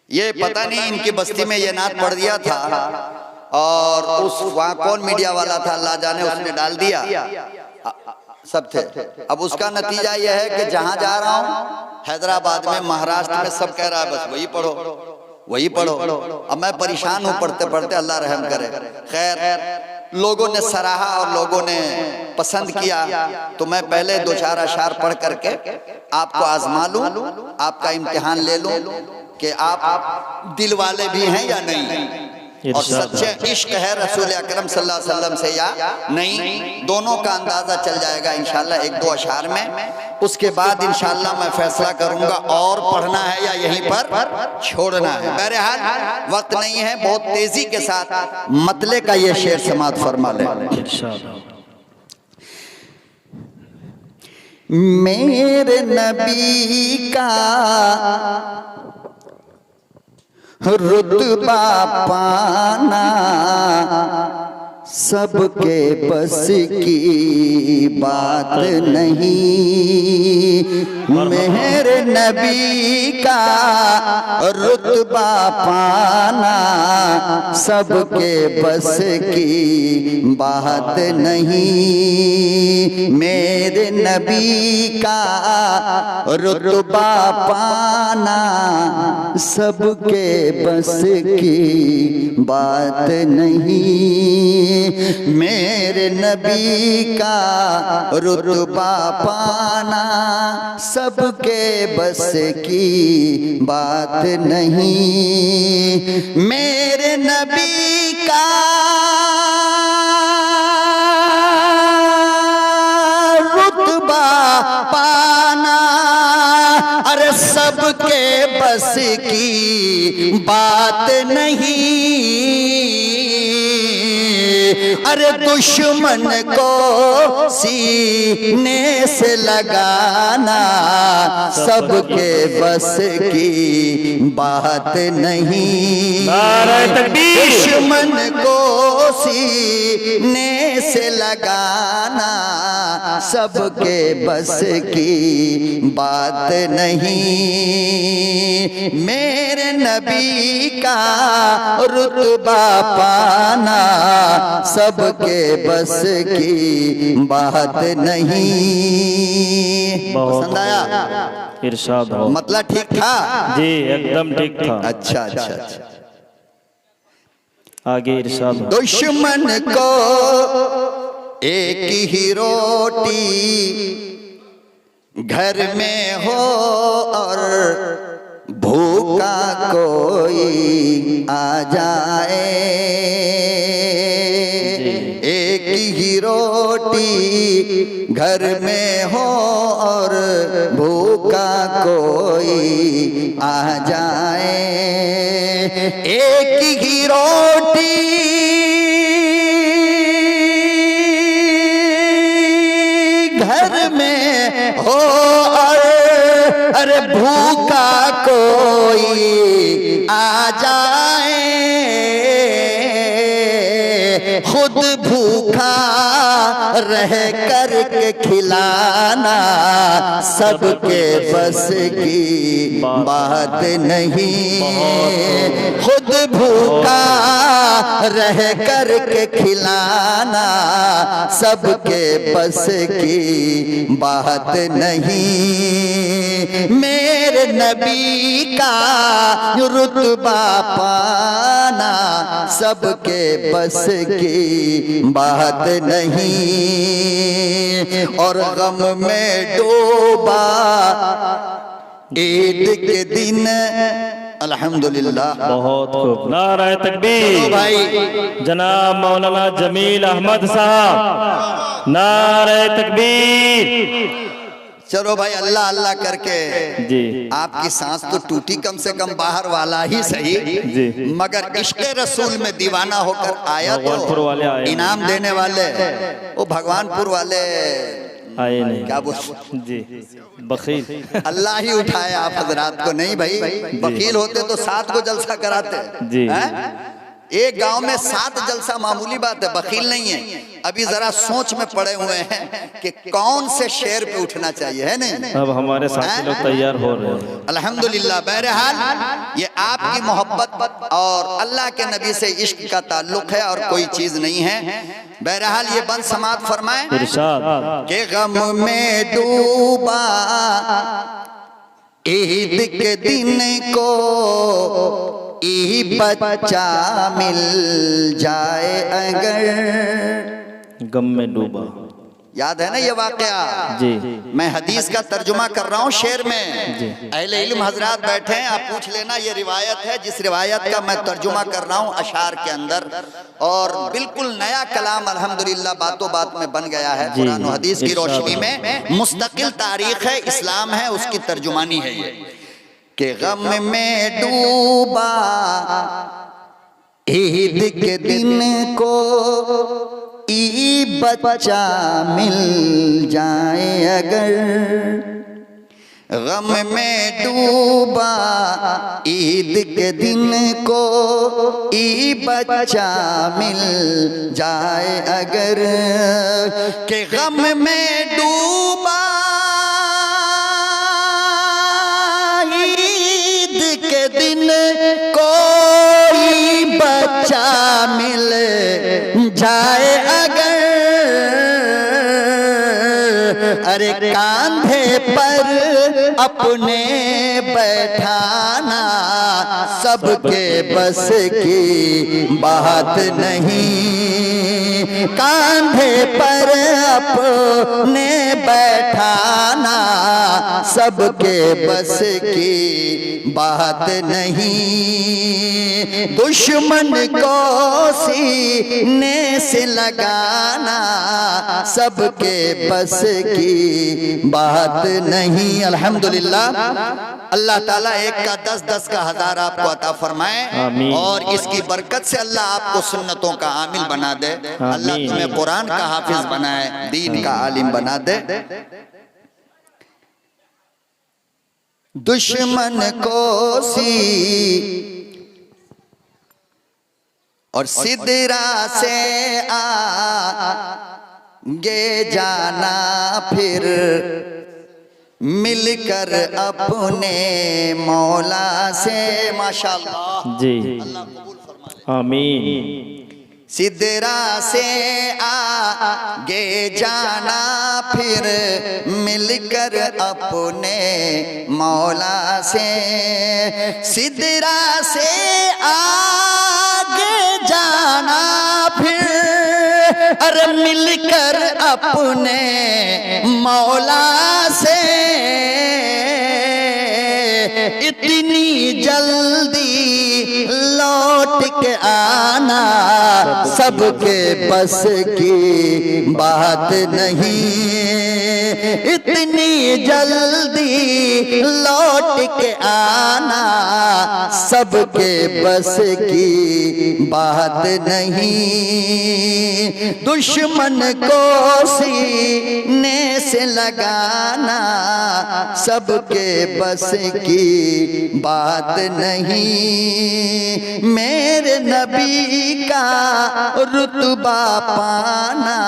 ये पता नहीं इनकी बस्ती में ये नात पढ़ दिया था और उस वहाँ कौन मीडिया वाला था अल्लाह जाने, उसने डाल दिया, सब थे। अब उसका नतीजा यह है कि जहां जा रहा हूँ हैदराबाद में, महाराष्ट्र में, सब कह रहा है बस वही पढ़ो वही पढ़ो। अब मैं परेशान हूँ पढ़ते पढ़ते, अल्लाह रहम करे। खैर लोगों ने सराहा और लोगों ने पसंद किया, तो मैं पहले दो चार अशार पढ़ करके आपको आजमा लूं, आपका इम्तिहान ले लूं कि आप दिल वाले भी हैं या नहीं, और सच्चे इश्क है रसूल अकरम सल्लल्लाहु अलैहि वसल्लम से या नहीं, दोनों का अंदाजा चल जाएगा इंशाल्लाह एक दो अशार में। उसके बाद इंशाल्लाह मैं फैसला करूंगा और पढ़ना है या यहीं पर छोड़ना है। बहरहाल वक्त नहीं है, बहुत तेजी के साथ मतले का ये शेर समात फरमा ले। मेरे नबी का रुतबा पाना सबके बस की बात नहीं, मेरे नबी का रुतबा पाना सबके बस की बात नहीं, मेरे नबी का रुतबा पाना सबके बस की बात नहीं, मेरे नबी का रुतबा पाना सबके बस की बात नहीं, मेरे नबी का रुतबा पाना अरे सबके बस की बात नहीं, अरे दुश्मन को सीने से लगाना सबके बस की बात नहीं, दुश्मन को सीने से लगाना सबके बस की बात नहीं, मेरे नबी का रुतबा पाना सबके बस की बात नहीं। पसंद आया? इरशाद हो। मतलब ठीक था? जी एकदम ठीक था। अच्छा अच्छा अच्छा। आगे इरशाद हो। दुश्मन को एक ही रोटी घर में हो और भूखा कोई आ जाए, एक ही रोटी घर में हो और भूखा कोई आ जाए, एक ही रोटी घर में हो और अरे भूखा कोई आ जाए, खुद भूखा रह कर के खिलाना सबके बस की बात नहीं, खुद भूखा रह कर के खिलाना सबके बस की बात नहीं, मेरे नबी का रुतबा पाना सबके बस की बात नहीं, और गम में डूबा ईद के दिन अल्हम्दुलिल्लाह। बहुत खूब। नाराए तकबीर भाई जनाब मौलाना जमील अहमद साहब, नाराए तकबीर। चलो भाई अल्लाह अल्लाह करके जी आपकी सांस तो टूटी कम से कम बाहर वाला ही सही जी, मगर इश्क़ रसूल में दीवाना होकर आया भगवानपुर वाले तो आए, इनाम देने वाले वो भगवानपुर वाले आए नहीं। क्या बोल जी बखील अल्लाह ही उठाया आप हजरात को, नहीं भाई वकील होते तो 7 को जलसा कराते जी। हैं? एक गांव में 7 जलसा मामूली बात है, बखील नहीं है। अभी जरा सोच में पड़े हुए हैं कि कौन से शेर पे उठना चाहिए, है नहीं? अब हमारे साथी लोग तैयार हो रहे हैं। अल्हम्दुलिल्लाह। बहरहाल ये आपकी मोहब्बत और अल्लाह के नबी से इश्क का ताल्लुक है और कोई चीज नहीं है। बहरहाल ये बंद समात फरमाए इरशाद के गम में डूबा ईद के दिन को ई बच्चा मिल जाए अगर। गम में डूबा, याद है ना ये वाकया? जी मैं हदीस का तर्जुमा कर रहा हूँ शेर में। जी। अहले इल्म हजरात बैठे हैं, आप पूछ लेना। ये रिवायत है, जिस रिवायत का मैं तर्जुमा कर रहा हूँ अशार के अंदर, और बिल्कुल नया कलाम अल्हम्दुलिल्लाह बातों बात में बन गया है। जी। कुरान और हदीस की इरशाद रोशनी में मुस्तकिल तारीख है, इस्लाम है, उसकी तर्जुमानी है ये कि गम में डूबा ईद के दिन को ई बच्चा मिल जाए अगर। गम में डूबा ईद के दिन को ई बच्चा मिल जाए अगर। के गम में डूबा ईद के दिन कोई बच्चा मिल जाए अगर। अरे कांधे पर अपने बैठाना सबके बस की बात नहीं। कांधे पर अपने बैठाना सबके बस की बात नहीं। दुश्मन को सीने से लगाना सबके बस की बात नहीं। अल्हम्दुलिल्लाह। अल्लाह ताला एक का 10-10 का 1000 आपको अता फरमाए आमीन। और इसकी बरकत से अल्लाह आपको सुन्नतों का आमिल बना दे। अल्लाह आमीन। तुम्हें कुरान का हाफिज बनाए, दीन का आलिम बना दे। दुश्मन को सी और सिदरा से आगे जाना फिर मिलकर अपने मौला से। माशाअल्लाह जी आमीन। सिदरा से आगे जाना फिर मिलकर अपने मौला से। सिदरा से आगे जाना फिर अरे मिलकर अपने मौला से। इतनी जल्दी लौट के आना सबके बस की बात नहीं। इतनी जल्दी लौट के आना सबके बस की बात नहीं। दुश्मन को सीने से लगाना सबके बस की बात नहीं। मेरे नबी का रुतबा पाना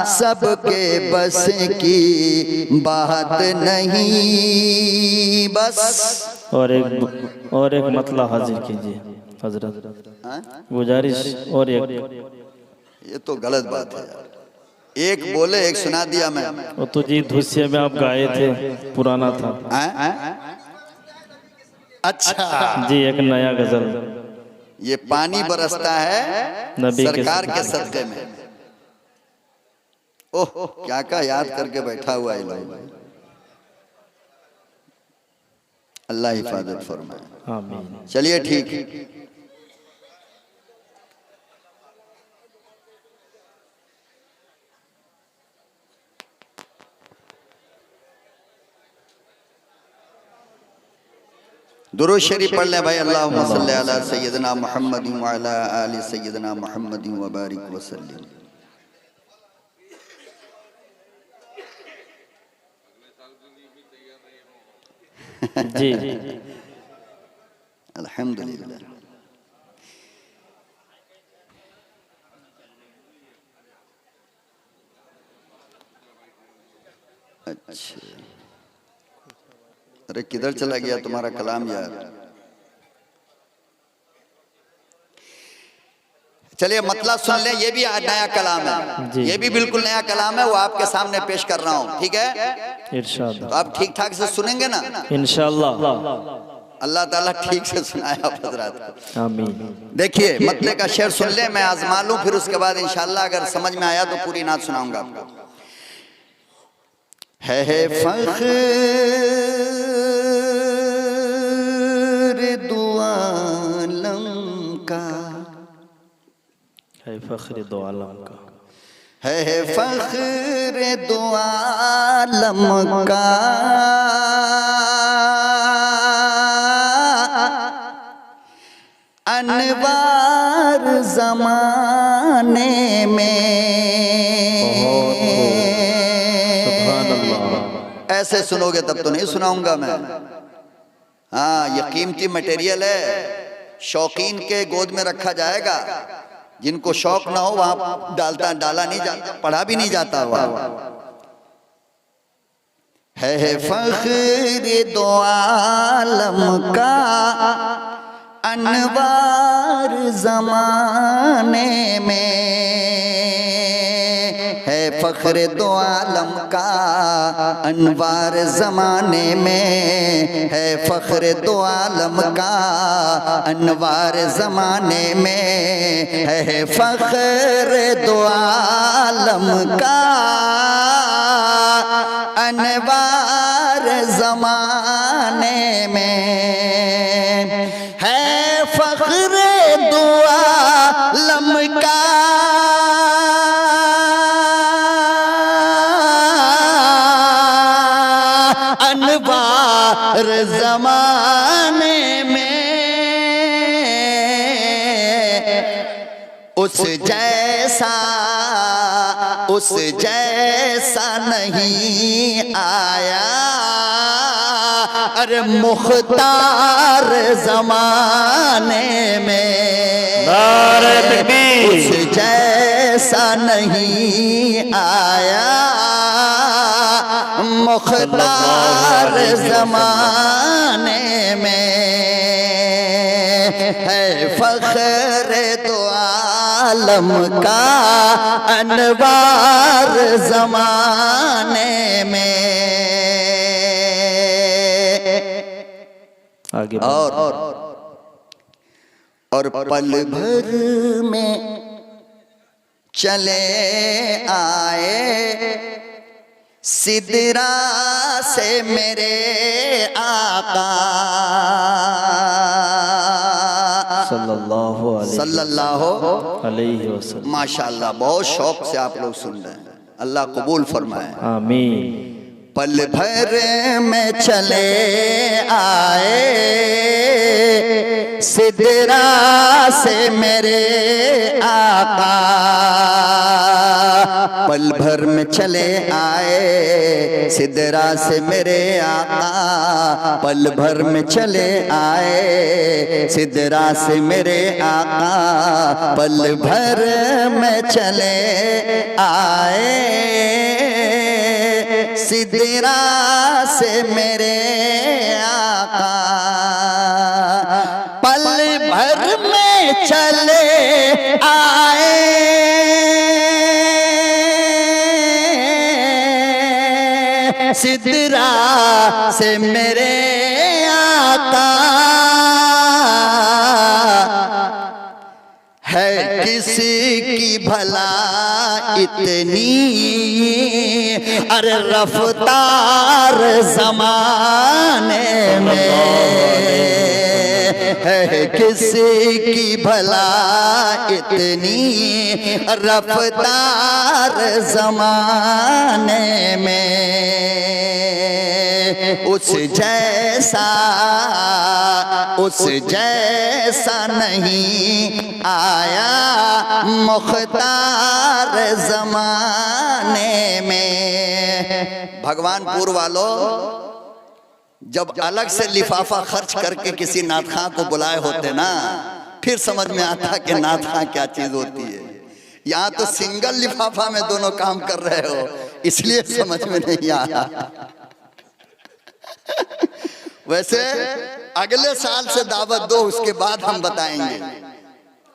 सबके बस की बात नहीं। बस और एक मतला हाजिर कीजिए हजरत, गुजारिश। और एक ये तो गलत बात है यार। एक बोले एक सुना दिया मैं। वो तो जी धुस्से में आप गाए थे, पुराना था। अच्छा जी एक नया गजल। ये पानी बरसता है नबी के सरकार के सदक़े में। ओह क्या क्या याद करके बैठा हुआ है लोग। अल्लाह हिफाजत फरमाए। आमीन। चलिए ठीक। दुरूद शरीफ पढ़ ले भाई। अल्लाहुम्मा सल्ली अला सय्यदना मुहम्मद व अला आलि सय्यदना मुहम्मद व बारिक व सल्लिम। जी अल्हम्दुलिल्लाह। अरे किधर चला गया तुम्हारा कलाम यार। चलिए मतलब सुन ले, ये भी नया कलाम है, ये भी बिल्कुल नया कलाम है, वो आपके सामने पेश कर रहा हूँ, ठीक है? इरशाद। तो आप ठीक ठाक से सुनेंगे ना? इंशाअल्लाह। अल्लाह ताला ठीक से सुनाए आप हजरात। आमीन। देखिए मतलब का शेर सुन ले, मैं आजमा लूं, फिर उसके बाद इंशाल्लाह अगर समझ में आया तो पूरी नात सुनाऊंगा आपको। है फख्र दो आलम का, है फख्र दो आलम का, है फख्र दो आलम का, अनवार ज़माने में। सुभान अल्लाह। ऐसे सुनोगे तब तो नहीं सुनाऊंगा मैं। हाँ, ये कीमती मटेरियल है, शौकीन के गोद में रखा जाएगा, जिनको शौक ना हो वहां डाला नहीं जाता, पढ़ा भी नहीं जाता वहां। है फख्र दो आलम का, अनवार ज़माने में, है फख्र दो आलम का, अनवार ज़माने में, है फख्र दो आलम का, अनवार ज़माने में, है फख्र दो आलम का, अनवार ज़माने में, है फख्र दो आलम का, अनवार ज़माने में, उस जैसा नहीं आया, अरे मुख्तार ज़माने में, नारे तकबीर। उस जैसा नहीं आया, मुख्तार ज़माने में, है फख्र दो आलम का, अनवार ज़माने में। आगे और पल भर में चले आए सिदरा से मेरे आका, सल्लल्लाहु अलैहि वसल्लम। माशाअल्लाह, बहुत शौक से आप लोग सुन रहे हैं, अल्लाह कबूल फरमाए। आमीन। पल भर में चले आए सिदरा से मेरे आका, पल भर में चले आए सिदरा से मेरे आका, पल भर में चले आए सिदरा से मेरे आका, पल भर में चले आए सिदरा से मेरे आका, पल भर में चले आए सिदरा से मेरे आका, है किसी की भला इतनी, अरे रफ्तार ज़माने में, है किसी की भला इतनी, रफ्तार ज़माने में, उस जैसा नहीं आया, मुख्तार ज़माने में। भगवानपुर वालों, जब अलग से लिफाफा खर्च करके किसी नातखां को बुलाए होते ना, फिर समझ में आता कि नातखां क्या चीज होती है। यहाँ तो सिंगल लिफाफा में दोनों काम कर रहे हो, इसलिए समझ में नहीं आया। वैसे अगले साल से दावत दो, उसके बाद हम बताएंगे,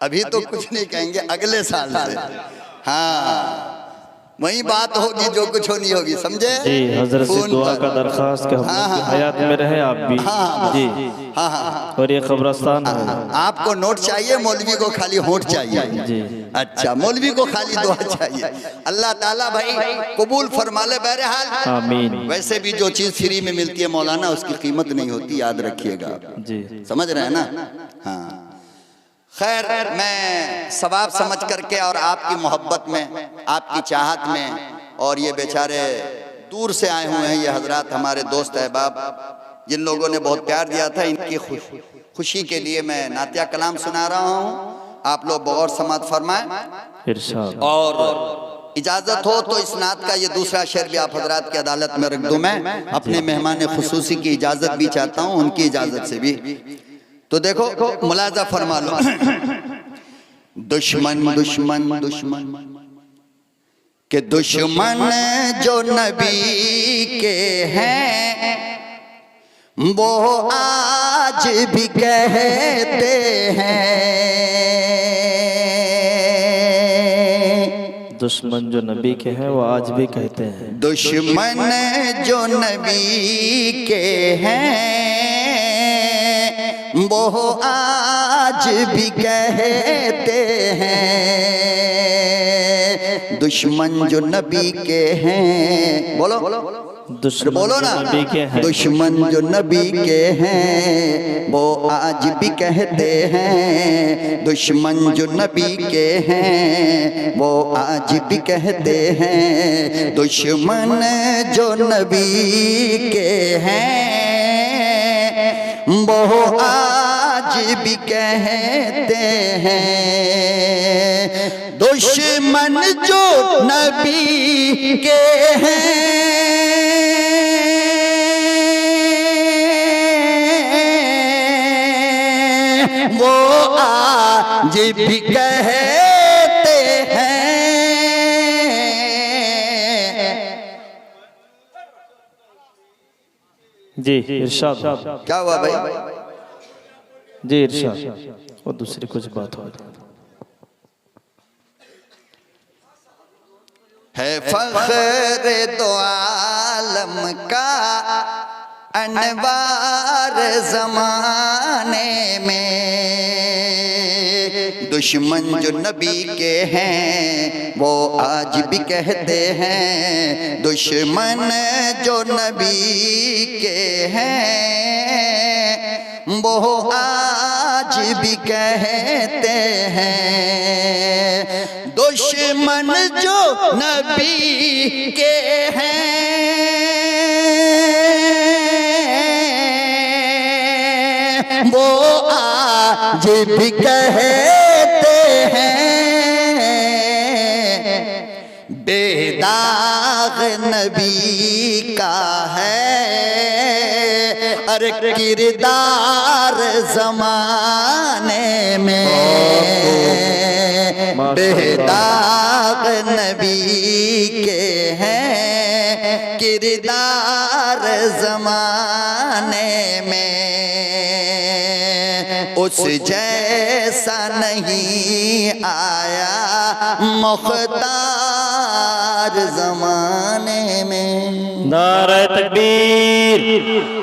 अभी तो कुछ नहीं कहेंगे, अगले साल से। हाँ वही बात होगी जो कुछ होनी होगी, समझे जी। हजरत से दुआ का दरखास्त कि हम हाँ, लोग की हयात में रहे आप भी। हाँ, जी हाँ हाँ। और ये कब्रस्तान है। आपको नोट चाहिए, मौलवी को खाली होंठ चाहिए। जी अच्छा, मौलवी को खाली दुआ चाहिए। अल्लाह ताला भाई कबूल फरमा ले। बहरहाल आमीन। वैसे भी जो चीज फ्री में मिलती है मौलाना, उसकी कीमत नहीं होती, याद रखिएगा। जी समझ रहे हैं ना? हाँ खैर, मैं सवाब समझ करके और आपकी मोहब्बत में, आपकी चाहत में, और ये बेचारे दूर से आए हुए हैं ये हजरात, हमारे दोस्त अहबाब, जिन लोगों ने बहुत प्यार दिया था, इनकी खुशी के लिए मैं नातिया कलाम सुना रहा हूँ। आप लोग गौर समात फरमाएं। इरशाद। और इजाजत हो तो इस नात का ये दूसरा शेर भी आप हजरात की अदालत में रख दूं। मैं अपने मेहमान खुसूसी की इजाजत भी चाहता हूँ, उनकी इजाजत से भी। तो देखो मुलाजा फरमा लो। दुश्मन दुश्मन दुश्मन के दुश्मन जो नबी के हैं, वो आज भी कहते हैं। दुश्मन जो नबी के हैं वो आज भी कहते हैं। दुश्मन जो नबी के हैं, वो आज भी कहते हैं। दुश्मन जो नबी के हैं, बोलो दुश्मन बोलो ना, नबी के हैं। दुश्मन जो नबी के हैं, वो आज भी कहते हैं। दुश्मन जो नबी के हैं, वो आज भी कहते हैं। दुश्मन जो नबी के हैं, वो आज भी कहते हैं। दुश्मन जो नबी के हैं, वो आज भी कहते हैं। जी इरशाद। क्या हुआ भाई? जी इरशाद। और दूसरी कुछ बात हो है फख्र दो आलम का अनवार ज़माने में। दुश्मन जो नबी के हैं, वो आज भी कहते हैं। दुश्मन जो नबी के हैं, वो आज भी कहते हैं। दुश्मन जो नबी के हैं, वो आज भी कहते हैं। बेदाग नबी का है अरे किरदार ज़माने में। बेदाग नबी के हैं किरदार ज़माने में। उस जैसा नहीं आया मुख्तार ज़माने में। नारे तकबीर।